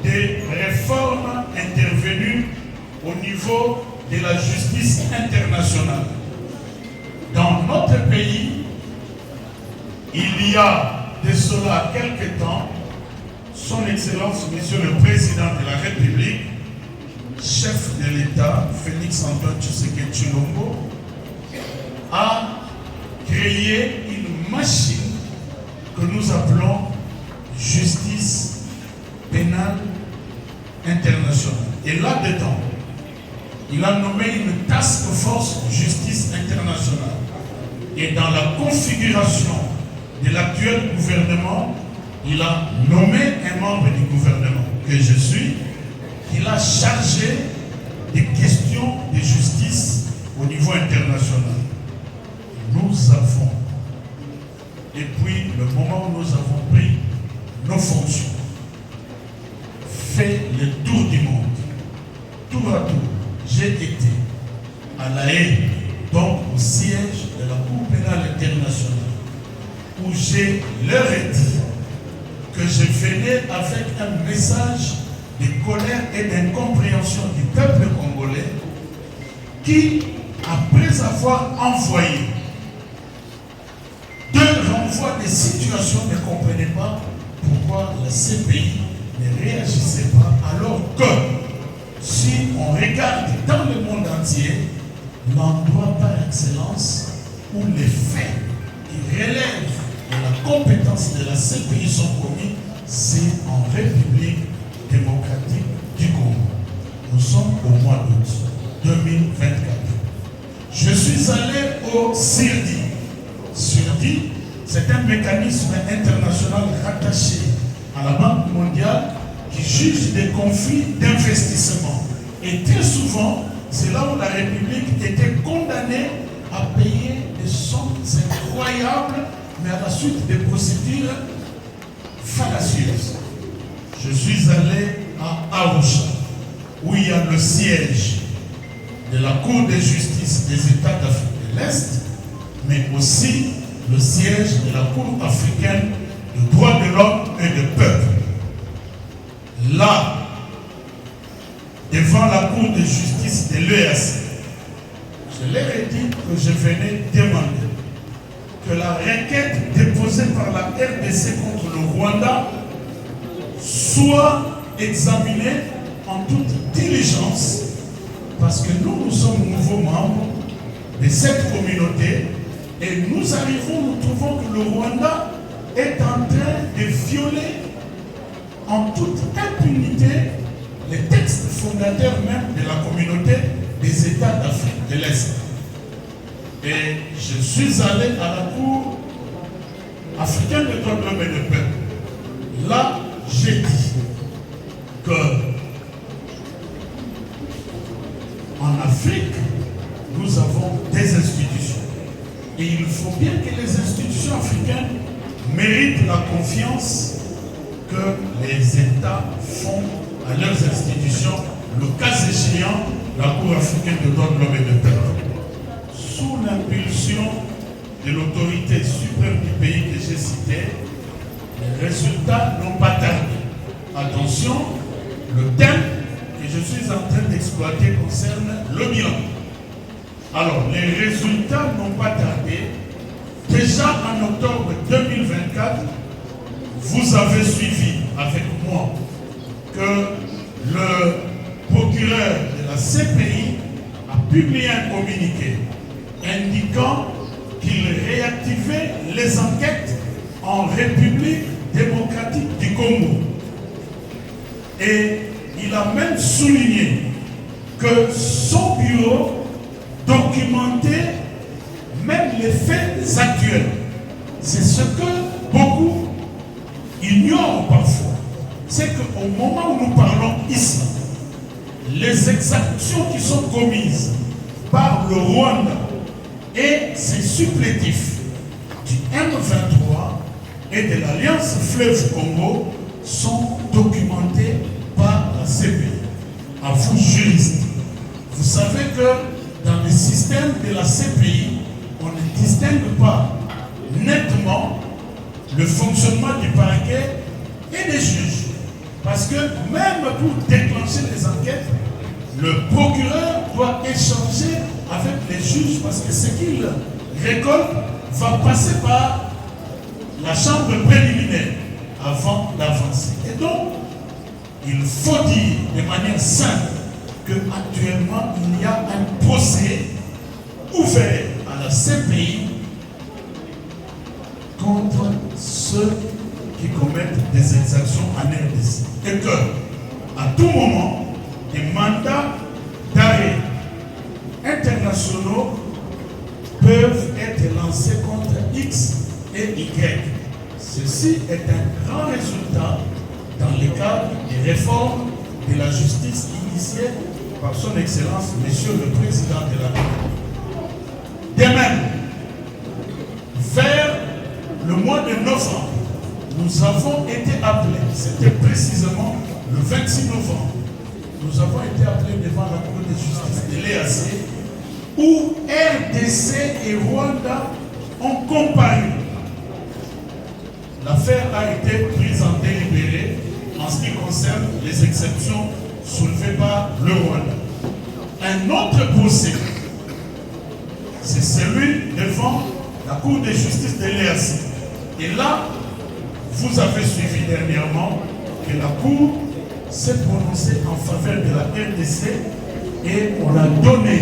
des réformes intervenues au niveau de la justice internationale. Dans notre pays, il y a de cela quelques temps, Son Excellence, Monsieur le Président de la République, chef de l'État, Félix-Antoine Tshisekedi Tshilombo, a créé une machine que nous appelons justice pénale internationale. Et là-dedans, il a nommé une task force justice internationale. Et dans la configuration de l'actuel gouvernement, il a nommé un membre du gouvernement que je suis, qu'il a chargé des questions de justice au niveau international. Nous avons, depuis le moment où nous avons pris nos fonctions, fait le tour du monde. Tour à tour, j'ai été à La Haye, donc au siège de la Cour pénale internationale, où j'ai leur dit que je venais avec un message de colère et d'incompréhension du peuple congolais qui, après avoir envoyé deux renvois de situations, ne comprenait pas pourquoi la CPI ne réagissait pas, alors que si on regarde dans le monde entier, l'endroit par excellence où les faits qui relèvent de la compétence de la CPI sont commis, c'est en République démocratique du Congo. Nous sommes au mois d'août 2024. Je suis allé au CIRDI. CIRDI, c'est un mécanisme international rattaché à la Banque mondiale qui juge des conflits d'investissement. Et très souvent, c'est là où la République était condamnée à payer des sommes incroyables, mais à la suite des procédures fallacieuses. Je suis allé à Arusha, où il y a le siège de la Cour de justice des États d'Afrique de l'Est, mais aussi le siège de la Cour africaine de droits de l'homme et de peuple. Là, devant la Cour de justice de l'EAC, je leur ai dit que je venais demander que la requête déposée par la RDC contre le Rwanda soit examinée en toute diligence, parce que nous sommes nouveaux membres de cette communauté et nous arrivons, nous trouvons que le Rwanda est en train de violer en toute impunité les textes fondateurs même de la communauté des États d'Afrique de l'Est. Et je suis allé à la Cour africaine de droits de l'homme et de peuple. Là, j'ai dit que en Afrique, nous avons des institutions. Et il faut bien que les institutions africaines méritent la confiance que les États font à leurs institutions, le cas échéant, la Cour africaine de droits de l'homme et de peuple. Sous l'impulsion de l'autorité suprême du pays que j'ai cité, les résultats n'ont pas tardé. Attention, le thème que je suis en train d'exploiter concerne le bilan. Alors, les résultats n'ont pas tardé. Déjà en octobre 2024, vous avez suivi avec moi que le procureur de la CPI a publié un communiqué indiquant qu'il réactivait les enquêtes en République démocratique du Congo. Et il a même souligné que son bureau documentait même les faits actuels. C'est ce que beaucoup ignorent parfois. C'est qu'au moment où nous parlons ici, les exactions qui sont commises par le Rwanda et ses supplétifs du M23 et de l'Alliance Fleuve Congo sont documentées par la CPI. À vous, juristes, vous savez que dans le système de la CPI, on ne distingue pas nettement le fonctionnement du parquet et des juges. Parce que même pour déclencher les enquêtes, le procureur doit échanger avec les juges parce que ce qu'il récolte va passer par la chambre préliminaire avant d'avancer. Et donc, il faut dire de manière simple qu'actuellement, il y a un procès ouvert à la CPI contre ceux qui commettent des exactions en RDC. Et que, à tout moment, des mandats d'arrêt internationaux peuvent être lancés contre X et Y. Ceci est un grand résultat dans le cadre des réformes de la justice initiées par son Excellence, Monsieur le Président de la République. De même, vers le mois de novembre, nous avons été appelés, c'était précisément le 26 novembre, nous avons été appelés devant la Cour de justice de l'EAC, où RDC et Rwanda ont comparu. L'affaire a été prise en délibéré en ce qui concerne les exceptions soulevées par le Rwanda. Un autre procès, c'est celui devant la Cour de justice de l'EAC. Et là, vous avez suivi dernièrement que la Cour s'est prononcée en faveur de la RDC et on a donné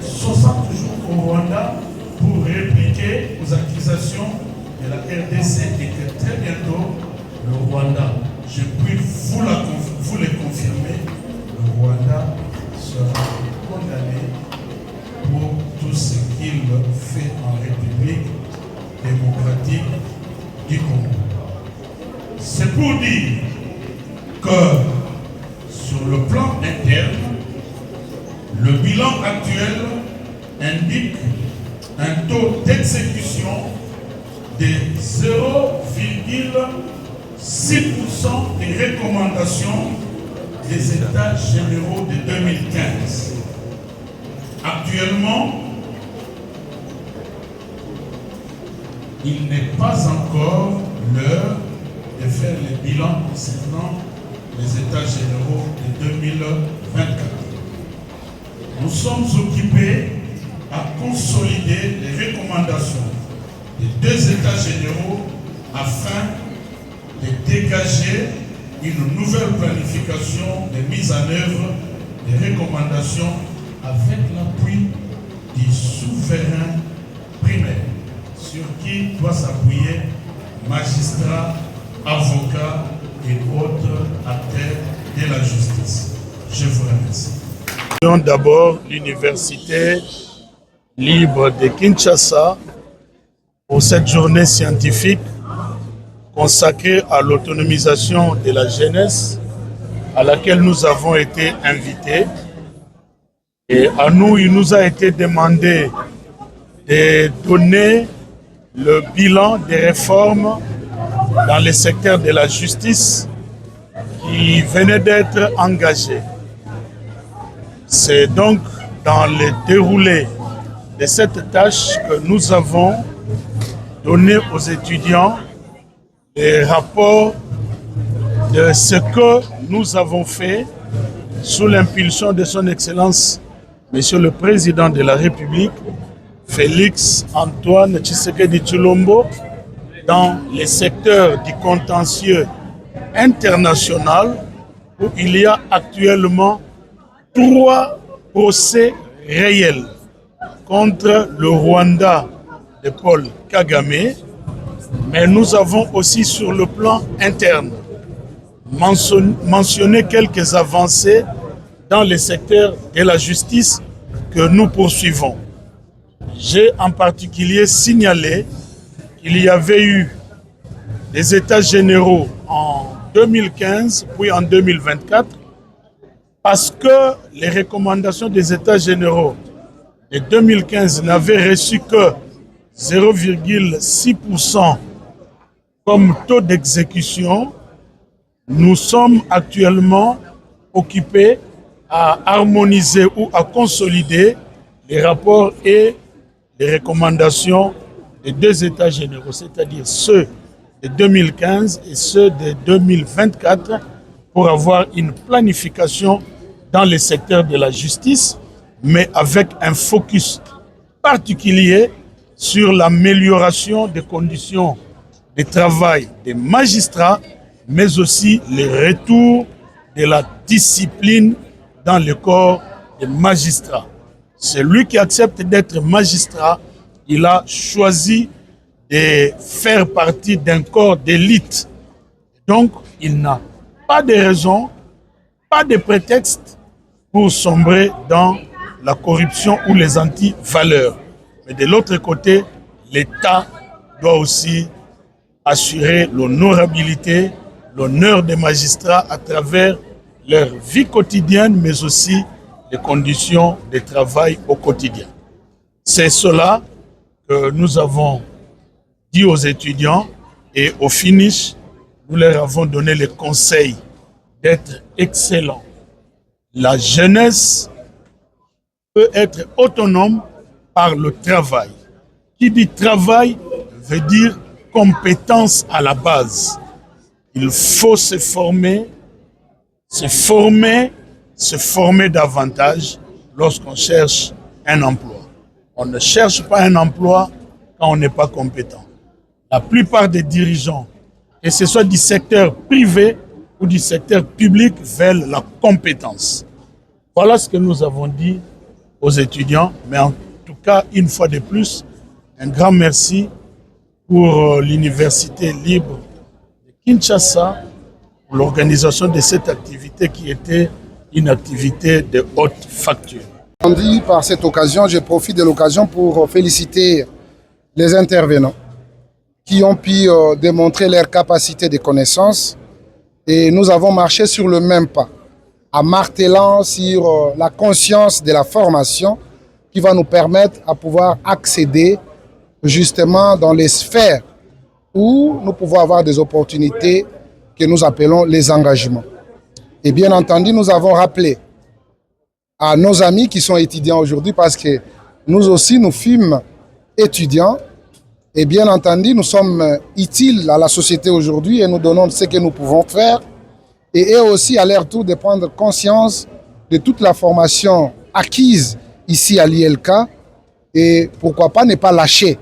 60 jours au Rwanda pour répliquer aux accusations de la RDC et que très bientôt, le Rwanda, je puis vous le confirmer, le Rwanda sera condamné pour tout ce qu'il fait en République démocratique du Congo. C'est pour dire que sur le plan interne, le bilan actuel indique un taux d'exécution de 0,6% des recommandations des États généraux de 2015. Actuellement, il n'est pas encore l'heure de faire le bilan concernant les États généraux de 2024. Nous sommes occupés à consolider les recommandations des deux États généraux afin de dégager une nouvelle planification de mise en œuvre des recommandations avec l'appui du souverain primaire, sur qui doit s'appuyer magistrats, avocats et autres acteurs de la justice. Je vous remercie. D'abord, l'Université libre de Kinshasa pour cette journée scientifique consacrée à l'autonomisation de la jeunesse à laquelle nous avons été invités. Et à nous, il nous a été demandé de donner le bilan des réformes dans le secteur de la justice qui venaient d'être engagées. C'est donc dans le déroulé de cette tâche que nous avons donné aux étudiants les rapports de ce que nous avons fait sous l'impulsion de son Excellence, Monsieur le Président de la République, Félix Antoine Tshisekedi Tshilombo, dans les secteurs du contentieux international où il y a actuellement 3 procès réels contre le Rwanda de Paul Kagame, mais nous avons aussi sur le plan interne mentionné quelques avancées dans le secteur de la justice que nous poursuivons. J'ai en particulier signalé qu'il y avait eu des États généraux en 2015 puis en 2024 parce que les recommandations des États généraux de 2015 n'avaient reçu que 0,6% comme taux d'exécution. Nous sommes actuellement occupés à harmoniser ou à consolider les rapports et les recommandations des 2 États généraux, c'est-à-dire ceux de 2015 et ceux de 2024, pour avoir une planification dans le secteur de la justice, mais avec un focus particulier sur l'amélioration des conditions de travail des magistrats, mais aussi le retour de la discipline dans le corps des magistrats. Celui qui accepte d'être magistrat, il a choisi de faire partie d'un corps d'élite. Donc, il n'a pas de raison, pas de prétexte pour sombrer dans la corruption ou les anti-valeurs. Mais de l'autre côté, l'État doit aussi assurer l'honorabilité, l'honneur des magistrats à travers leur vie quotidienne, mais aussi les conditions de travail au quotidien. C'est cela que nous avons dit aux étudiants et au finish, nous leur avons donné le conseil d'être excellents. La jeunesse peut être autonome par le travail. Qui dit travail veut dire compétence à la base. Il faut se former davantage lorsqu'on cherche un emploi. On ne cherche pas un emploi quand on n'est pas compétent. La plupart des dirigeants, que ce soit du secteur privé ou du secteur public, veulent la compétence. Voilà ce que nous avons dit aux étudiants, mais en tout cas, une fois de plus, un grand merci pour l'Université libre de Kinshasa, pour l'organisation de cette activité qui était une activité de haute facture. Par cette occasion, je profite de l'occasion pour féliciter les intervenants qui ont pu démontrer leur capacité de connaissance et nous avons marché sur le même pas, en martelant sur la conscience de la formation qui va nous permettre à pouvoir accéder justement dans les sphères où nous pouvons avoir des opportunités que nous appelons les engagements. Et bien entendu, nous avons rappelé à nos amis qui sont étudiants aujourd'hui, parce que nous aussi, nous fûmes étudiants, et bien entendu, nous sommes utiles à la société aujourd'hui et nous donnons ce que nous pouvons faire. Et eux aussi, à leur tour, de prendre conscience de toute la formation acquise ici à l'ILK et pourquoi pas ne pas lâcher,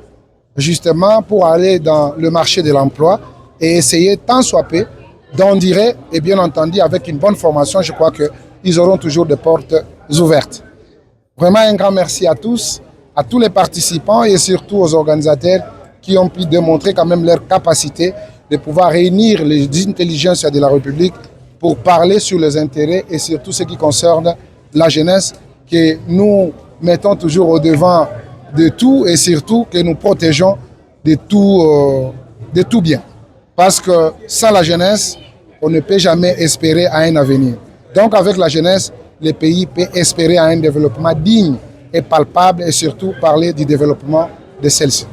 justement pour aller dans le marché de l'emploi et essayer tant soit peu d'en dire, et bien entendu, avec une bonne formation, je crois qu'ils auront toujours des portes ouvertes. Vraiment un grand merci à tous les participants et surtout aux organisateurs qui ont pu démontrer quand même leur capacité de pouvoir réunir les intelligences de la République pour parler sur les intérêts et surtout ce qui concerne la jeunesse, que nous mettons toujours au devant de tout et surtout que nous protégeons de tout bien. Parce que sans la jeunesse, on ne peut jamais espérer à un avenir. Donc avec la jeunesse, le pays peut espérer à un développement digne et palpable et surtout parler du développement de celle-ci.